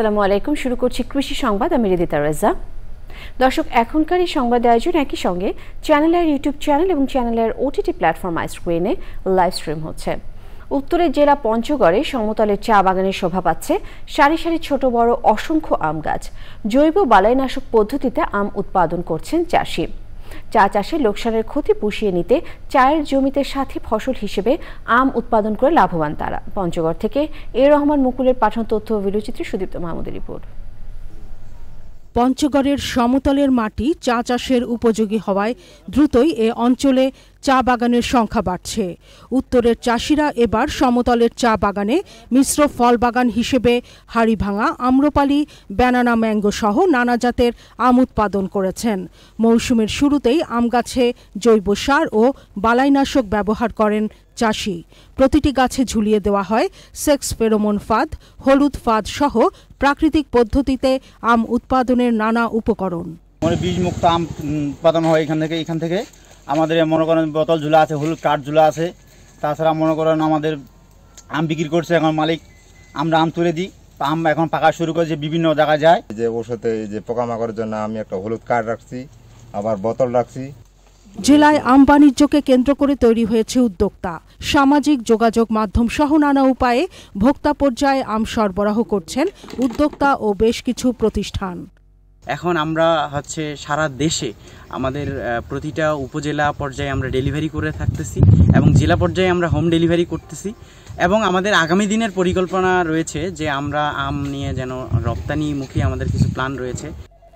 আসসালামু আলাইকুম। শুরু করছি কৃষি সংবাদ। আমি রিদিতা রেজা। দর্শক, এখনকার এই সংবাদ আয়োজন একই সঙ্গে চ্যানেলের ইউটিউব চ্যানেল এবং চ্যানেলের ওটিটি প্ল্যাটফর্ম স্ক্রিনে লাইভ স্ট্রিম হচ্ছে। উত্তরের জেলা পঞ্চগড়ে সমতলের চা বাগানে শোভা পাচ্ছে সারি সারি ছোট বড় অসংখ্য আম গাছ। জৈব বালাইনাশক পদ্ধতিতে আম উৎপাদন করছেন চাষি। চা চাষে লোকসানের ক্ষতি পুষিয়ে নিতে চায়ের জমিতে সাথী ফসল হিসেবে আম উৎপাদন করে লাভবান তারা। পঞ্চগড় থেকে এ রহমান মুকুলের পাঠানো তথ্য ও ভিডিওচিত্রে সুদীপ্ত মাহমুদের রিপোর্ট। পঞ্চগড়ের সমতলের মাটি চা চাষের উপযোগী হওয়ায় দ্রুতই এ অঞ্চলে চা বাগানের সংখ্যা বাড়ছে। উত্তরের চাষিরা এবার সমতলের চা বাগানে মিশ্র ফল বাগান হিসেবে হাড়িভাঙা, আম্রপালি, ব্যানানা ম্যাঙ্গো সহ নানা জাতের আম উৎপাদন করেছেন। মৌসুমের শুরুতেই আম গাছে জৈব সার ও বালাইনাশক ব্যবহার করেন চাষি। প্রতিটি গাছে ঝুলিয়ে দেওয়া হয় সেক্স ফেরোমন ফাঁদ, হলুদ ফাঁদ সহ প্রাকৃতিক পদ্ধতিতে আম উৎপাদনের নানা উপকরণ। বীজ মুক্ত আম উৎপাদন হয় এখান থেকে আমাদের মনে করেন বোতল ঝুলা আছে, হলুদ কাঠ ঝুলা আছে। তাছাড়া মনে করেন আমাদের আম বিক্রি করছে এখন মালিক, আমরা আম তুলে দিই। আম এখন পাকা শুরু করেছে, বিভিন্ন জায়গায় যায়। যে ওষুধে যে পোকামাকড়ের জন্য আমি একটা হলুদ কাঠ রাখছি, আবার বোতল রাখছি। জেলায় আম বাণিজ্যকে কেন্দ্র করে তৈরি হয়েছে উদ্যোক্তা। সামাজিক যোগাযোগ মাধ্যম সহ নানা উপায়ে ভোক্তা পর্যায়ে আম সরবরাহ করছেন উদ্যোক্তা ও বেশ কিছু প্রতিষ্ঠান। এখন আমরা সারা দেশে আমাদের প্রতিটা উপজেলা পর্যায়ে আমরা ডেলিভারি করে থাকতেছি এবং জেলা পর্যায়ে আমরা হোম ডেলিভারি করতেছি। এবং আমাদের আগামী দিনের পরিকল্পনা রয়েছে যে আমরা আম নিয়ে যেন রপ্তানিমুখী আমাদের কিছু প্ল্যান রয়েছে।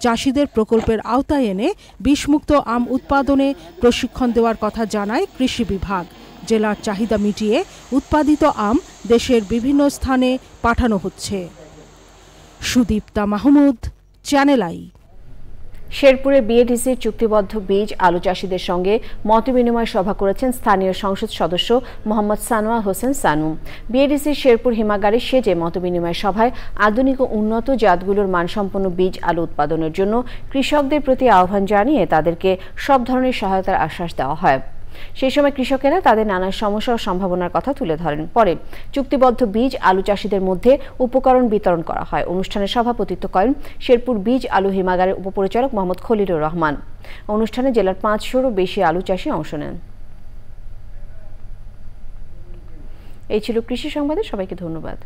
চাষিদের প্রকল্পের আওতায় এনে বিষমুক্ত আম উৎপাদনে প্রশিক্ষণ দেওয়ার কথা জানায় কৃষি বিভাগ। জেলার চাহিদা মিটিয়ে উৎপাদিত আম দেশের বিভিন্ন স্থানে পাঠানো হচ্ছে। Sudipta Mahmud, Channel I. শেরপুরে বিএডিসির চুক্তিবদ্ধ বীজ আলু চাষিদের সঙ্গে মতবিনিময় সভা করেছেন স্থানীয় সংসদ সদস্য মোহাম্মদ সানোয়ার হোসেন সানু। বিএডিসির শেরপুর হিমাগারে সেজে মতবিনিময় সভায় আধুনিক ও উন্নত জাতগুলোর মানসম্পন্ন বীজ আলু উৎপাদনের জন্য কৃষকদের প্রতি আহ্বান জানিয়ে তাদেরকে সব ধরনের সহায়তার আশ্বাস দেওয়া হয়। সেই সময় কৃষকেরা তাদের নানা সমস্যা ও সম্ভাবনার কথা তুলে ধরেন। পরে চুক্তিবদ্ধ বীজ আলু চাষিদের মধ্যে উপকরণ বিতরণ করা হয়। অনুষ্ঠানে সভাপতিত্ব করেন শেরপুর বীজ আলু হিমাগারের উপপরিচালক মোহাম্মদ খলিলুর রহমান। অনুষ্ঠানে জেলার 500-রও বেশি আলু চাষি অংশ নেন। এই ছিল কৃষি সংবাদে। সবাইকে ধন্যবাদ।